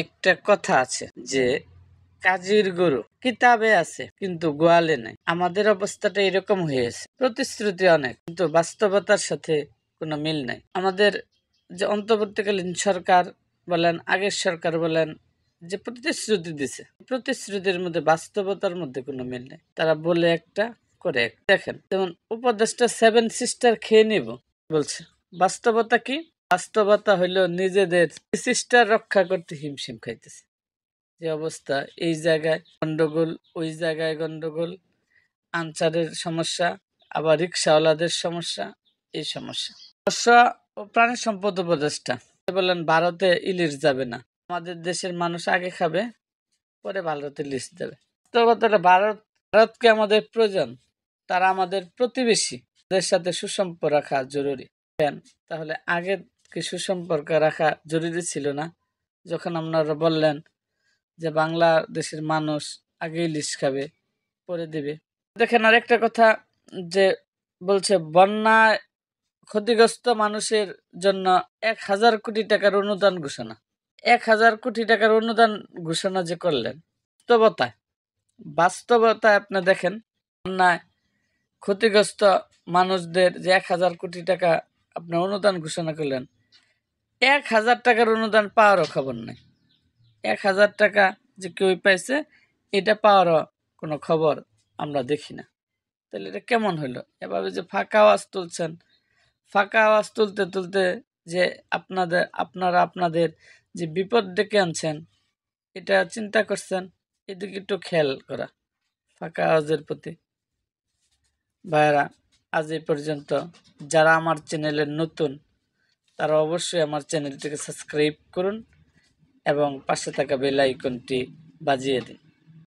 একটা কথা আছে যে কাজীর গরু কিতাবে আছে কিন্তু গোয়ালে নাই। আমাদের অবস্থাটা এরকম হয়েছে, প্রতিশ্রুতি অনেক কিন্তু বাস্তবতার সাথে কোনো মিল নাই। আমাদের যে অন্তর্বর্তীকালীন সরকার বলেন, আগের সরকার বলেন, যে প্রতিশ্রুতি দিছে, প্রতিশ্রুতির মধ্যে বাস্তবতার মধ্যে কোনো মিল নেই। তারা বলে একটা করে এক। দেখেন, যেমন উপদেষ্টা 7 সিস্টার খেয়ে নিব বলছে, বাস্তবতা কি? বাস্তবতা হইল নিজেদের সিস্টার রক্ষা করতে হিমশিম খাইতেছে। যে অবস্থা, এই জায়গায় গন্ডগোল, ওই জায়গায় গন্ডগোল, আনসারের সমস্যা, আবার রিক্সাওয়ালাদের সমস্যা, এই সমস্যা। মৎস্য ও প্রাণী সম্পদ উপদেষ্টা বলেন ভারতে ইলিশ যাবে না, আমাদের দেশের মানুষ আগে খাবে পরে ভারতে ইলিশ দেবে। তো কথাটা, ভারতকে আমাদের প্রয়োজন, তারা আমাদের প্রতিবেশী, তাদের সাথে সুসম্পর্ক রাখা জরুরি। তাহলে আগে কি সুসম্পর্ক রাখা জরুরি ছিল না? যখন আপনারা বললেন যে বাংলাদেশের মানুষ আগে ইলিশ খাবে পরে দেবে। দেখেন, আরেকটা কথা যে বলছে বন্যায় ক্ষতিগ্রস্ত মানুষের জন্য 1000 কোটি টাকার অনুদান ঘোষণা। 1000 কোটি টাকার অনুদান ঘোষণা যে করলেন, বাস্তবতায় আপনি দেখেন, বন্যায় ক্ষতিগ্রস্ত মানুষদের যে 1000 কোটি টাকা আপনি অনুদান ঘোষণা করলেন, 1000 টাকার অনুদান পাওয়ারও খবর নেই। 1000 টাকা যে কেউ পাইছে, এটা পাওয়ারও কোনো খবর আমরা দেখি না। তাহলে এটা কেমন হইলো? এভাবে যে ফাঁকা আওয়াজ তুলছেন, ফাঁকা আওয়াজ তুলতে তুলতে যে আপনারা আপনাদের যে বিপদ ডেকে আনছেন, এটা চিন্তা করছেন? এদিকে একটু খেয়াল করা ফাঁকা আওয়াজের প্রতি। ভাইরা, আজ এই পর্যন্ত। যারা আমার চ্যানেলে নতুন, তারা অবশ্যই আমার চ্যানেলটিকে সাবস্ক্রাইব করুন এবং পাশে থাকা বেল আইকনটি বাজিয়ে দিন।